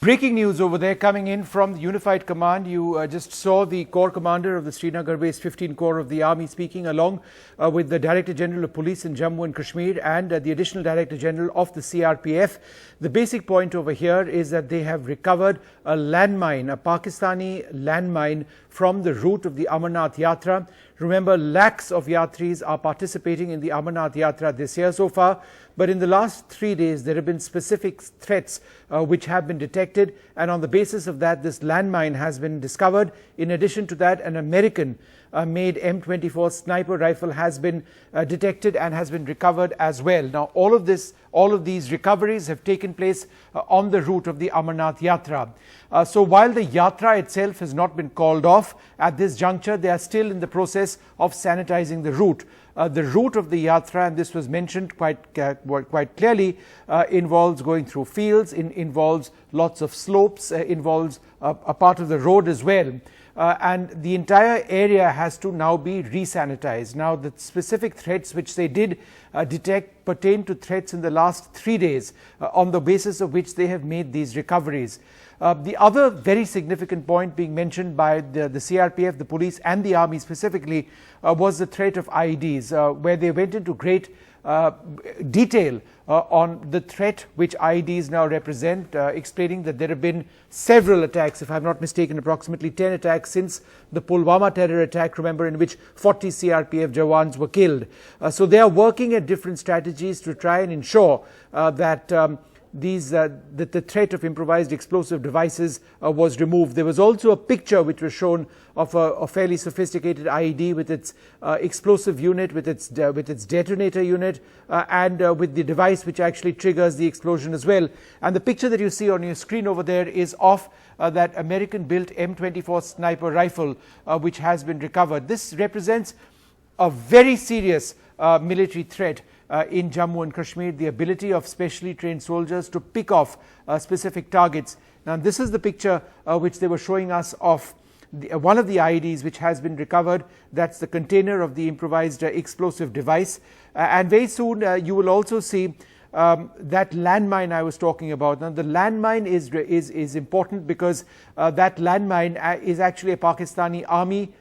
Breaking news over there coming in from the Unified Command. You just saw the Corps Commander of the Srinagar based 15 Corps of the Army speaking along with the Director General of Police in Jammu and Kashmir and the Additional Director General of the CRPF. The basic point over here is that they have recovered a landmine, a Pakistani landmine from the route of the Amarnath Yatra. Remember, lakhs of yatris are participating in the Amarnath Yatra this year so far, but in the last 3 days there have been specific threats which have been detected, and on the basis of that this landmine has been discovered. In addition to that, an American made M24 sniper rifle has been detected and has been recovered as well. Now all of these recoveries have taken place on the route of the Amarnath Yatra. So while the Yatra itself has not been called off at this juncture, they are still in the process of sanitizing the route. The route of the Yatra, and this was mentioned quite clearly, involves going through fields, involves lots of slopes, involves a part of the road as well. And the entire area has to now be re-sanitized. Now the specific threats which they did detect pertain to threats in the last 3 days, on the basis of which they have made these recoveries. The other very significant point being mentioned by the CRPF, the police and the army specifically was the threat of IEDs, where they went into great detail on the threat which IEDs now represent, explaining that there have been several attacks, if I am not mistaken, approximately 10 attacks since the Pulwama terror attack, remember, in which 40 CRPF Jawans were killed. So they are working at different strategies to try and ensure that that the threat of improvised explosive devices was removed. There was also a picture which was shown of a fairly sophisticated IED with its explosive unit, with its detonator unit, and with the device which actually triggers the explosion as well. And the picture that you see on your screen over there is of that American-built M24 sniper rifle, which has been recovered. This represents a very serious military threat in Jammu and Kashmir, the ability of specially trained soldiers to pick off specific targets. Now this is the picture which they were showing us of one of the IEDs which has been recovered. That's the container of the improvised explosive device, and very soon you will also see that landmine I was talking about. Now the landmine is important because that landmine is actually a Pakistani Army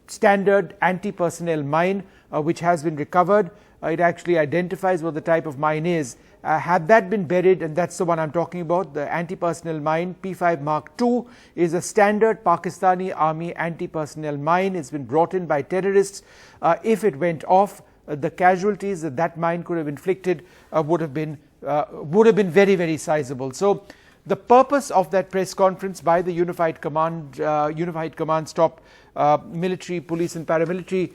standard anti-personnel mine which has been recovered. It actually identifies what the type of mine is. Had that been buried, and that's the one I'm talking about, the anti-personnel mine P5 Mark II is a standard Pakistani Army anti-personnel mine. It's been brought in by terrorists. If it went off, the casualties that mine could have inflicted would have been very, very sizable. So the purpose of that press conference by the Unified Command's top military, police and paramilitary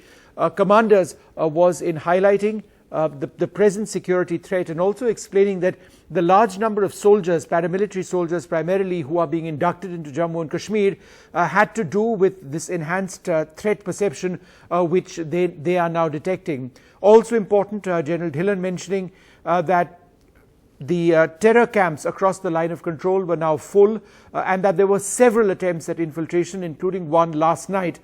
commanders was in highlighting the present security threat, and also explaining that the large number of soldiers, paramilitary soldiers primarily, who are being inducted into Jammu and Kashmir had to do with this enhanced threat perception which they are now detecting. Also important, General Dhillon mentioning that the terror camps across the line of control were now full, and that there were several attempts at infiltration, including one last night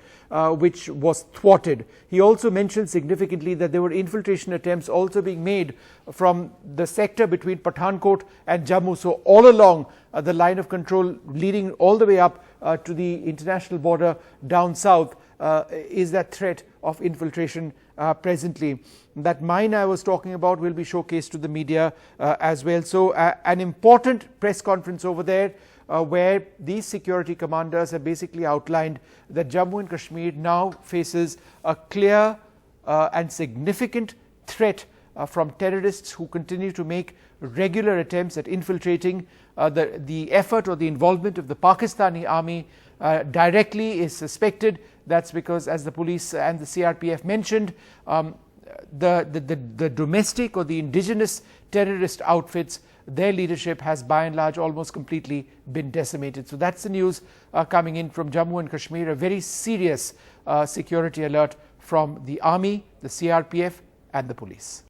which was thwarted. He also mentioned significantly that there were infiltration attempts also being made from the sector between Pathankot and Jammu. So all along the line of control leading all the way up to the international border down south is that threat of infiltration presently. That mine I was talking about will be showcased to the media as well. So an important press conference over there where these security commanders have basically outlined that Jammu and Kashmir now faces a clear and significant threat from terrorists who continue to make regular attempts at infiltrating. The effort or the involvement of the Pakistani Army directly is suspected. That's because, as the police and the CRPF mentioned, the domestic or the indigenous terrorist outfits, their leadership has by and large almost completely been decimated. So that's the news coming in from Jammu and Kashmir, a very serious security alert from the army, the CRPF and the police.